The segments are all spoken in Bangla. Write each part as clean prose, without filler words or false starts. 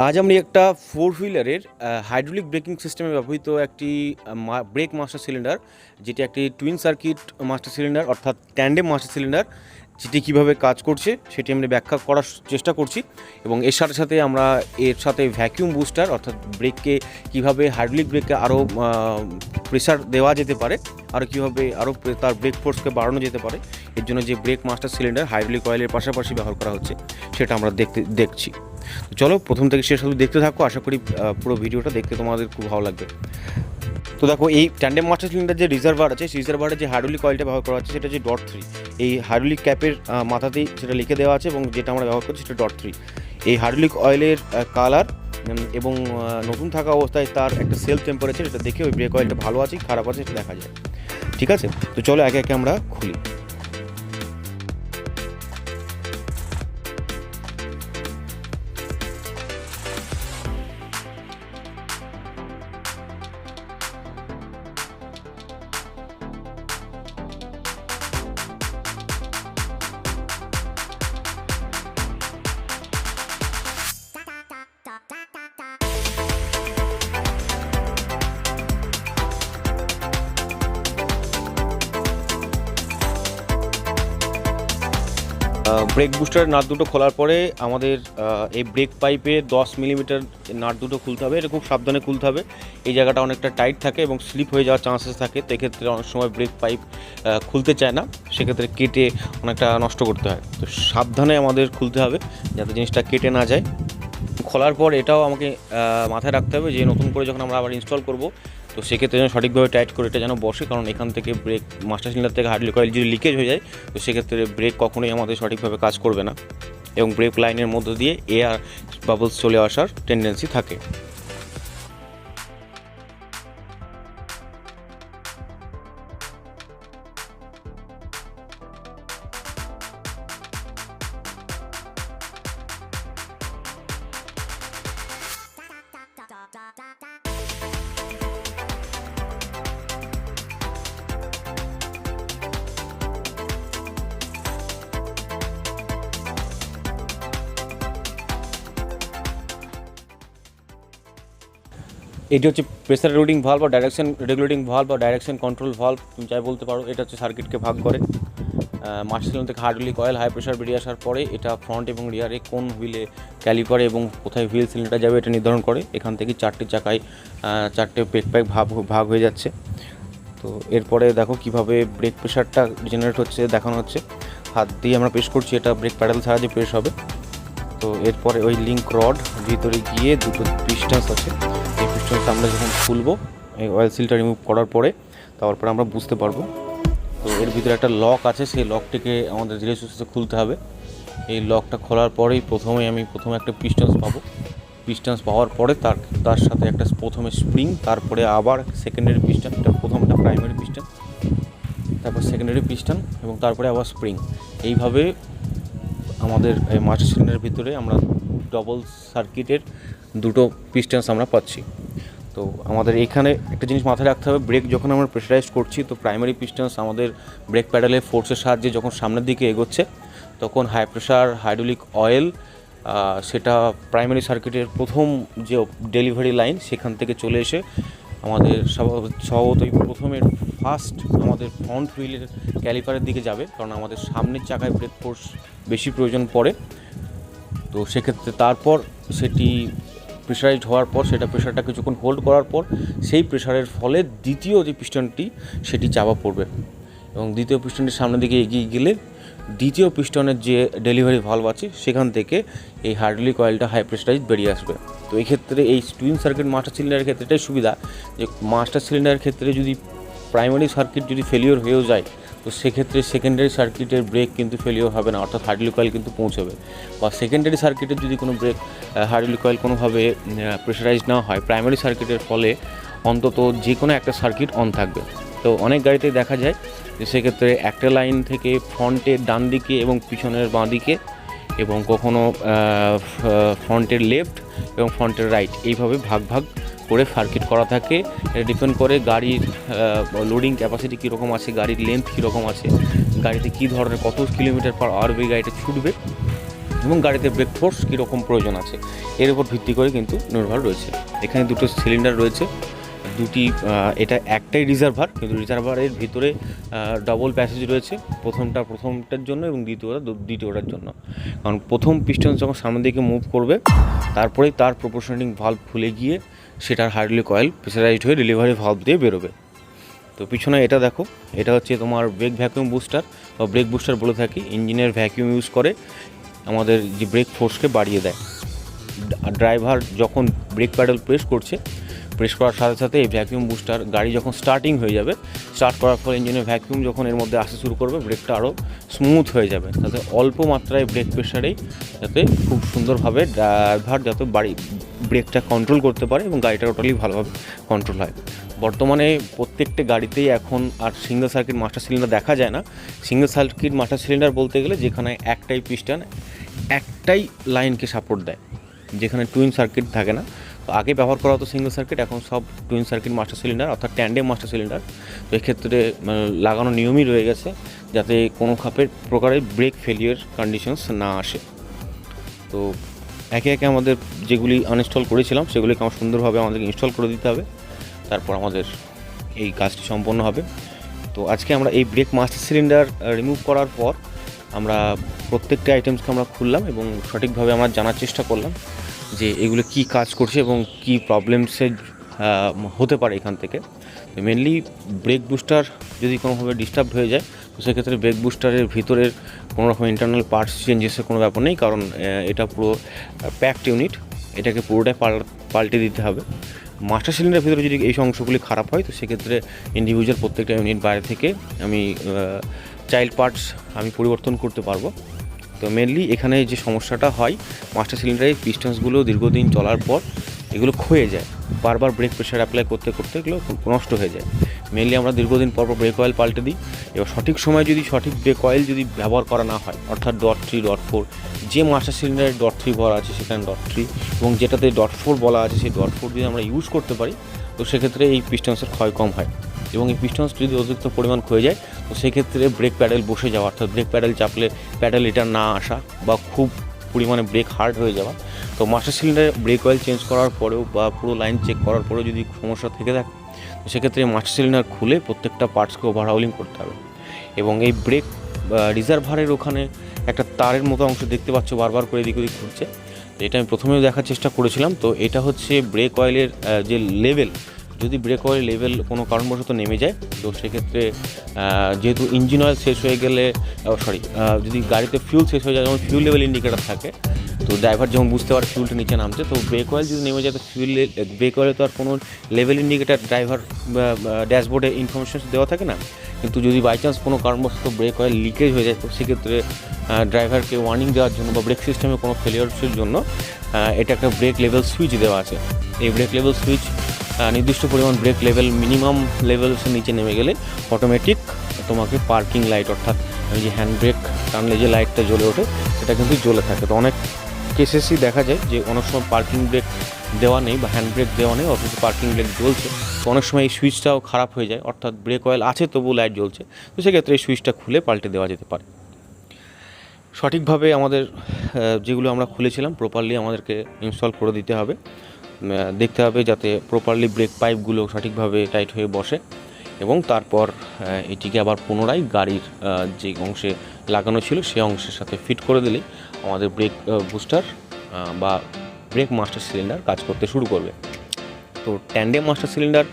আজ আমি একটা ফোর হুইলারের হাইড্রোলিক ব্রেকিং সিস্টেমে ব্যবহৃত একটি ব্রেক মাস্টার সিলিন্ডার, যেটি একটি টুইন সার্কিট মাস্টার সিলিন্ডার অর্থাৎ ট্যান্ডেম মাস্টার সিলিন্ডার, যেটি কীভাবে কাজ করছে সেটি আমি ব্যাখ্যা করার চেষ্টা করছি। এবং এর সাথে সাথে আমরা এর সাথে ভ্যাকিউম বুস্টার অর্থাৎ ব্রেককে কীভাবে হাইড্রোলিক ব্রেককে আরও প্রেসার দেওয়া যেতে পারে, আরও কীভাবে আরও তার ব্রেক ফোর্সকে বাড়ানো যেতে পারে, এর জন্য যে ব্রেক মাস্টার সিলিন্ডার হাইড্রোলিক অয়েলের পাশাপাশি ব্যবহার করা হচ্ছে সেটা আমরা দেখছি। তো চলো প্রথম থেকে শেষ অবধি দেখতে থাকো, আশা করি পুরো ভিডিওটা দেখতে তোমাদের খুব ভালো লাগবে। তো দেখো, এই ট্যান্ডেম মাস্টার সিলিন্ডার যে রিজার্ভার আছে, সেই রিজার্ভারে যে হাইড্রোলিক অয়েলটা ব্যবহার করা হচ্ছে সেটা হচ্ছে .3। এই হাইড্রোলিক ক্যাপের মাথাতেই সেটা লিখে দেওয়া আছে এবং যেটা আমরা ব্যবহার করছি সেটা .3। এই হাইড্রোলিক অয়েলের কালার এবং নতুন থাকা অবস্থায় তার একটা সেলফ টেম্পারেচার, এটা দেখে ওই ব্রেক অয়েলটা ভালো আছে খারাপ আছে সেটা দেখা যায়। ঠিক আছে, তো চলো একে একে আমরা খুলি। ব্রেক বুস্টারের নাট দুটো খোলার পরে আমাদের এই ব্রেক পাইপে 10 মিলিমিটার নাট দুটো খুলতে হবে। এটা খুব সাবধানে খুলতে হবে, এই জায়গাটা অনেকটা টাইট থাকে এবং স্লিপ হয়ে যাওয়ার চান্সেস থাকে। তো এক্ষেত্রে অনেক সময় ব্রেক পাইপ খুলতে চায় না, সেক্ষেত্রে কেটে অনেকটা নষ্ট করতে হয়। তো সাবধানে আমাদের খুলতে হবে যাতে জিনিসটা কেটে না যায়। খোলার পর এটাও আমাকে মাথায় রাখতে হবে যে নতুন করে যখন আমরা আবার ইনস্টল করব, তো সেক্ষেত্রে যেন সঠিকভাবে টাইট করে এটা যেন বসে, কারণ এখান থেকে ব্রেক মাস্টার সিলিন্ডার থেকে হাইড্রোলিক অয়েল যদি লিকেজ হয়ে যায় তো সেক্ষেত্রে ব্রেক কখনোই আমাদের সঠিকভাবে কাজ করবে না এবং ব্রেক লাইনের মধ্য দিয়ে এয়ার বাবলস চলে আসার টেন্ডেন্সি থাকে। এটি হচ্ছে প্রেসার রেগুলেটিং ভালভ বা ডাইরেকশন রেগুলেটিং ভালভ বা ডাইরেকশন কন্ট্রোল ভালভ, তুমি যাই বলতে পারো। এটা হচ্ছে সার্কিটকে ভাগ করে। মাস্টার সিলিন্ডার থেকে হাইড্রোলিক অয়েল হাই প্রেসার বেরিয়ে আসার পরে এটা ফ্রন্ট এবং রিয়ারে কোন হুইলে ক্যালিপারে এবং কোথায় হুইল সিলিন্ডার যাবে এটা নির্ধারণ করে। এখান থেকে চারটে চাকায় চারটে ব্রেক পাইপ ভাগ হয়ে যাচ্ছে। তো এরপরে দেখো কিভাবে ব্রেক প্রেশারটা জেনারেট হচ্ছে দেখানো হচ্ছে। হাত দিয়ে আমরা প্রেস করছি, এটা ব্রেক প্যাডেল সাহায্যে প্রেস হবে। তো এরপরে ওই লিঙ্ক রড ভিতরে গিয়ে দুটো পিস্টনস আছে, এই পিস্টনস আমরা যখন খুলবো এই অয়েল সিলটা রিমুভ করার পরে তারপরে আমরা বুঝতে পারবো। তো এর ভিতরে একটা লক আছে, সেই লকটিকে আমাদের ধীরে সুস্থে খুলতে হবে। এই লকটা খোলার পরেই প্রথমে একটা পিস্টনস পাবো। পিস্টনস পাওয়ার পরে তার সাথে একটা প্রথমে স্প্রিং, তারপরে আবার সেকেন্ডারি পিস্টন। এটা প্রথমটা প্রাইমারি পিস্টন, তারপর সেকেন্ডারি পিস্টন এবং তারপরে আবার স্প্রিং। এইভাবে আমাদের এই মাস্টার সিলিন্ডারের ভিতরে আমরা ডবল সার্কিটের দুটো পিস্টনস আমরা পাচ্ছি। তো আমাদের এখানে একটা জিনিস মাথায় রাখতে হবে, ব্রেক যখন আমরা প্রেশারাইজ করছি তো প্রাইমারি পিস্টনস আমাদের ব্রেক প্যাডেলের ফোর্সের সাহায্যে যখন সামনের দিকে এগোচ্ছে তখন হাই প্রেশার হাইড্রোলিক অয়েল সেটা প্রাইমারি সার্কিটের প্রথম যে ডেলিভারি লাইন সেখান থেকে চলে এসে আমাদের স্বভাবতই প্রথমে ফার্স্ট আমাদের ফ্রন্ট হুইলের ক্যালিপারের দিকে যাবে, কারণ আমাদের সামনের চাকায় ব্রেক ফোর্স বেশি প্রয়োজন পড়ে। তো সেক্ষেত্রে তারপর সেটি প্রেশারাইজড হওয়ার পর সেটা প্রেশারটা কিছুক্ষণ হোল্ড করার পর সেই প্রেশারের ফলে দ্বিতীয় যে পিস্টনটি সেটি চাপা পড়বে এবং দ্বিতীয় পিস্টনটির সামনের দিকে এগিয়ে গেলে দ্বিতীয় পিস্টনের যে ডেলিভারি ভালভ আছে সেখান থেকে এই হাইড্রোলিক অয়েলটা হাই প্রেশারাইজ বেরিয়ে আসবে। তো এই ক্ষেত্রে এই টুইন সার্কিট মাস্টার সিলিন্ডারের ক্ষেত্রে এটাই সুবিধা যে মাস্টার সিলিন্ডারের ক্ষেত্রে যদি প্রাইমারি সার্কিট যদি ফেলিওর হয়েও যায় তো সেক্ষেত্রে সেকেন্ডারি সার্কিটের ব্রেক কিন্তু ফেলিওর হবে না, অর্থাৎ হাইড্রোলিক অয়েল কিন্তু পৌঁছবে। বা সেকেন্ডারি সার্কিটের যদি কোনো ব্রেক হাইড্রোলিক অয়েল কোনোভাবে প্রেশারাইজ না হয় প্রাইমারি সার্কিটের ফলে অন্তত যে কোনো একটা সার্কিট অন থাকবে। তো অনেক গাড়িতেই দেখা যায় যে সেক্ষেত্রে একটা লাইন থেকে ফ্রন্টের ডান দিকে এবং পিছনের বাঁ দিকে এবং কখনো ফ্রন্টের লেফট এবং ফ্রন্টের রাইট এইভাবে ভাগ ভাগ করে সার্কিট করা থাকে। এটা ডিপেন্ড করে গাড়ির লোডিং ক্যাপাসিটি কীরকম আছে, গাড়ির লেন্থ কীরকম আছে, গাড়িতে কী ধরনের কত কিলোমিটার পার আওয়ার গাড়িটা ছুটবে এবং গাড়িতে ব্রেক ফোর্স কীরকম প্রয়োজন আছে এর উপর ভিত্তি করে কিন্তু নির্ভর রয়েছে। এখানে দুটো সিলিন্ডার রয়েছে, দুটি এটা একটাই রিজার্ভার, কিন্তু রিজার্ভারের ভিতরে ডবল প্যাসেজ রয়েছে, প্রথমটার জন্য এবং দ্বিতীয়টার জন্য। কারণ প্রথম পিস্টন যখন সামনের দিকে মুভ করবে তারপরেই তার প্রপোর্শনেটিং ভালভ খুলে গিয়ে সেটার হাইড্রোলিক অয়েল প্রেসারাইজড হয়ে ডেলিভারি ভালভ দিয়ে বেরোবে। তো পিছনে এটা দেখো, এটা হচ্ছে তোমার ব্রেক ভ্যাকুয়াম বুস্টার বা ব্রেক বুস্টার বলে থাকি। ইঞ্জিনের ভ্যাকুয়াম ইউজ করে আমাদের যে ব্রেক ফোর্সকে বাড়িয়ে দেয়। ড্রাইভার যখন ব্রেক প্যাডেল প্রেস করার সাথে সাথে এই ভ্যাকুয়াম বুস্টার গাড়ি যখন স্টার্টিং হয়ে যাবে, স্টার্ট করার পর ইঞ্জিনের ভ্যাকুয়াম যখন এর মধ্যে আসতে শুরু করবে, ব্রেকটা আরও স্মুথ হয়ে যাবে, যাতে অল্প মাত্রায় ব্রেক প্রেশারেই যাতে খুব সুন্দরভাবে ড্রাইভার যাতে ব্রেকটা কন্ট্রোল করতে পারে এবং গাড়িটা টোটালি ভালোভাবে কন্ট্রোল হয়। বর্তমানে প্রত্যেকটা গাড়িতেই এখন আর সিঙ্গেল সার্কিট মাস্টার সিলিন্ডার দেখা যায় না। সিঙ্গেল সার্কিট মাস্টার সিলিন্ডার বলতে গেলে যেখানে একটাই পিস্টন একটাই লাইনকে সাপোর্ট দেয়, যেখানে টুইন সার্কিট থাকে না। তো আগে ব্যবহার করা হতো সিঙ্গেল সার্কিট, এখন সব টুইন সার্কিট মাস্টার সিলিন্ডার অর্থাৎ ট্যান্ডেম মাস্টার সিলিন্ডার। তো এক্ষেত্রে লাগানো নিয়মই রয়ে গেছে যাতে কোনো প্রকারের ব্রেক ফেলিয়ার কন্ডিশনস না আসে। তো একে একে আমাদের যেগুলি আনইনস্টল করেছিলাম সেগুলিকে আমার সুন্দরভাবে আমাদেরকে ইনস্টল করে দিতে হবে, তারপর আমাদের এই কাজটি সম্পন্ন হবে। তো আজকে আমরা এই ব্রেক মাস্টার সিলিন্ডার রিমুভ করার পর আমরা প্রত্যেকটা আইটেমসকে আমরা খুললাম এবং সঠিকভাবে আমরা জানার চেষ্টা করলাম যে এগুলো কি কাজ করছে এবং কি প্রবলেমসে হতে পারে এখান থেকে। তো মেনলি ব্রেক বুস্টার যদি কোনোভাবে ডিস্টার্ব হয়ে যায়, তো সেক্ষেত্রে ব্রেক বুস্টারের ভিতরের কোনো রকম ইন্টারনাল পার্টস চেঞ্জেসের কোনো ব্যাপার নেই, কারণ এটা পুরো প্যাকড ইউনিট, এটাকে পুরোটাই পাল্টে দিতে হবে। মাস্টার সিলিন্ডারের ভিতরে যদি এই অংশগুলি খারাপ হয়, তো সেক্ষেত্রে ইন্ডিভিজুয়াল প্রত্যেকটা ইউনিট বাইরে থেকে আমি চাইল্ড পার্টস আমি পরিবর্তন করতে পারবো। তো মেনলি এখানে যে সমস্যাটা হয়, মাস্টার সিলিন্ডারের পিস্টনসগুলো দীর্ঘদিন চলার পর এগুলো ক্ষয়ে যায়, বারবার ব্রেক প্রেশার অ্যাপ্লাই করতে করতে এগুলো নষ্ট হয়ে যায়। মেনলি আমরা দীর্ঘদিন পর ব্রেক অয়েল পাল্টে দিই। এবার সঠিক সময় যদি সঠিক ব্রেক অয়েল যদি ব্যবহার করা না হয়, অর্থাৎ .3, .4, যে মাস্টার সিলিন্ডারে .3 বলা আছে সেখানে .3 এবং যেটাতে .4 বলা আছে সেই .4 যদি আমরা ইউজ করতে পারি, তো সেক্ষেত্রে এই পিস্টনসের ক্ষয় কম হয়। এবং এই পিস্টনস যদি অতিরিক্ত পরিমাণ ক্ষয়ে যায়, তো সেক্ষেত্রে ব্রেক প্যাডেল বসে যাওয়া, অর্থাৎ ব্রেক প্যাডেল চাপলে প্যাডেল রিটার্ন না আসা বা খুব পরিমাণে ব্রেক হার্ড হয়ে যাওয়া। তো মাস্টার সিলিন্ডারে ব্রেক অয়েল চেঞ্জ করার পরেও বা পুরো লাইন চেক করার পরেও যদি সমস্যা থেকে থাকে, তো সেক্ষেত্রে মাস্টার সিলিন্ডার খুলে প্রত্যেকটা পার্টসকে ওভারহাউলিং করতে হবে। এবং এই ব্রেক রিজার্ভারের ওখানে একটা তারের মতো অংশ দেখতে পাচ্ছ বারবার করে এদিক ওদিক ঘুরছে, এটা আমি প্রথমেও দেখার চেষ্টা করেছিলাম। তো এটা হচ্ছে ব্রেক অয়েলের যে লেভেল, যদি ব্রেক অয়েল লেভেল কোনো কারণবশত নেমে যায়, তো সেক্ষেত্রে যেহেতু ইঞ্জিন অয়েল শেষ হয়ে গেলে যদি গাড়িতে ফিউল শেষ হয়ে যায়, যেমন ফিউল লেভেল ইন্ডিকেটার থাকে, তো ড্রাইভার যেমন বুঝতে পারে ফিউলটা নিচে নামছে। তো ব্রেক অয়েল যদি নেমে যায়, তো ব্রেক অয়েলে তো আর কোনো লেভেল ইন্ডিকেটার ড্রাইভার ড্যাশবোর্ডে ইনফরমেশন দেওয়া থাকে না। কিন্তু যদি বাই চান্স কোনো কারণবশত ব্রেক অয়েল লিকেজ হয়ে যায়, তো সেক্ষেত্রে ড্রাইভারকে ওয়ার্নিং দেওয়ার জন্য বা ব্রেক সিস্টেমে কোনো ফেলিয়ার্সের জন্য এটা একটা ব্রেক লেভেল সুইচ দেওয়া আছে। এই ব্রেক লেভেল সুইচ নির্দিষ্ট পরিমাণ ব্রেক লেভেল মিনিমাম লেভেলসের নিচে নেমে গেলে অটোমেটিক তোমাকে পার্কিং লাইট, অর্থাৎ যে হ্যান্ড ব্রেক টানলে যে লাইটটা জ্বলে ওঠে সেটা কিন্তু জ্বলে থাকে। তো অনেক কেসেসই দেখা যায় যে অনেক সময় পার্কিং ব্রেক দেওয়া নেই বা হ্যান্ড ব্রেক দেওয়া নেই, অথচ পার্কিং ব্রেক জ্বলছে। তো অনেক সময় এই সুইচটাও খারাপ হয়ে যায়, অর্থাৎ ব্রেক অয়েল আছে তবু লাইট জ্বলছে। তো সেক্ষেত্রে এই সুইচটা খুলে পাল্টে দেওয়া যেতে পারে। সঠিকভাবে আমাদের যেগুলো আমরা খুলেছিলাম প্রপারলি আমাদেরকে ইনস্টল করে দিতে হবে, দেখতে হবে যাতে প্রপারলি ব্রেক পাইপগুলো সঠিকভাবে টাইট হয়ে বসে এবং তারপর এটিকে আবার পুনরায় গাড়ির যে অংশে লাগানো ছিল সে অংশের সাথে ফিট করে দিলেই আমাদের ব্রেক বুস্টার বা ব্রেক মাস্টার সিলিন্ডার কাজ করতে শুরু করবে। তো ট্যান্ডেম মাস্টার সিলিন্ডার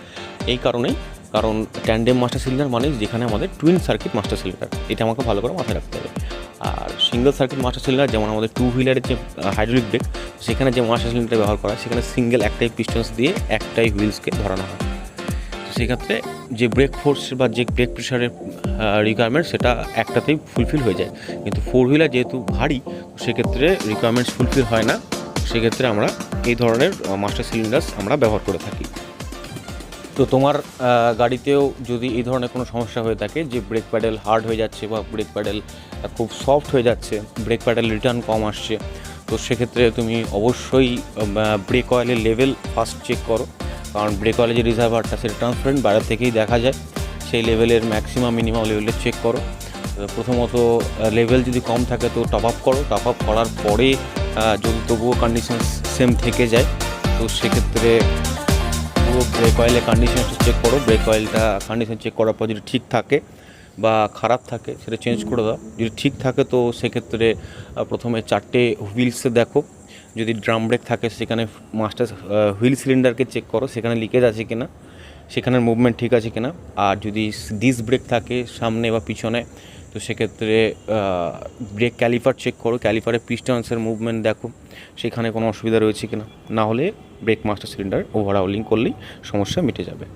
এই কারণেই, কারণ ট্যান্ডেম মাস্টার সিলিন্ডার মানে যেখানে আমাদের টুইন সার্কিট মাস্টার সিলিন্ডার, এটা আমাকে ভালো করে মাথায় রাখতে হবে। আর সিঙ্গেল সার্কিট মাস্টার সিলিন্ডার যেমন আমাদের টু হুইলারের যে হাইড্রোলিক ব্রেক, সেখানে যে মাস্টার সিলিন্ডার ব্যবহার করা হয় সেখানে সিঙ্গেল একটাই পিস্টনস দিয়ে একটাই হুইলসকে ধরানো হয়। তো সেক্ষেত্রে যে ব্রেক ফোর্স বা যে ব্রেক প্রেশারের রিকোয়ারমেন্ট সেটা একটাতেই ফুলফিল হয়ে যায়, কিন্তু ফোর হুইলার যেহেতু ভারী, সেক্ষেত্রে রিকোয়ারমেন্টস ফুলফিল হয় না। সেক্ষেত্রে আমরা এই ধরনের মাস্টার সিলিন্ডার্স আমরা ব্যবহার করে থাকি। তো তোমার গাড়িতেও যদি এই ধরনের কোনো সমস্যা হয়ে থাকে যে ব্রেক প্যাডেল হার্ড হয়ে যাচ্ছে বা ব্রেক প্যাডেল খুব সফট হয়ে যাচ্ছে, ব্রেক প্যাডেল রিটার্ন কম আসছে, তো সেক্ষেত্রে তুমি অবশ্যই ব্রেক অয়েলের লেভেল ফার্স্ট চেক করো। কারণ ব্রেক অয়েলের যে রিজার্ভারটা সেটা ট্রান্সপারেন্ট, বাইরে থেকেই দেখা যায়। সেই লেভেলের ম্যাক্সিমাম মিনিমাম লেভেলটা চেক করো। প্রথমত লেভেল যদি কম থাকে তো টপ আপ করো, টপ আপ করার পরে যদি তবুও কন্ডিশন সেম থেকে যায় তো সেক্ষেত্রে পুরো ব্রেক অয়েলের কন্ডিশনটা চেক করো। ব্রেক অয়েলটা কন্ডিশন চেক করার পর যদি ঠিক থাকে বা খারাপ থাকে সেটা চেঞ্জ করে দাও। যদি ঠিক থাকে তো সেক্ষেত্রে প্রথমে 4টে হুইলসে দেখো, যদি ড্রাম ব্রেক থাকে সেখানে মাস্টার হুইল সিলিন্ডারকে চেক করো সেখানে লিকেজ আছে কিনা, সেখানের মুভমেন্ট ঠিক আছে কিনা। আর যদি ডিস্ক ব্রেক থাকে সামনে বা পিছনে তো সেক্ষেত্রে ব্রেক ক্যালিপার চেক করো, ক্যালিপারের পিস্টনসের মুভমেন্ট দেখো সেখানে কোনো অসুবিধা রয়েছে কিনা, না হলে ব্রেক মাস্টার সিলিন্ডার ওভারহাউলিং করলেই সমস্যা মিটে যাবে।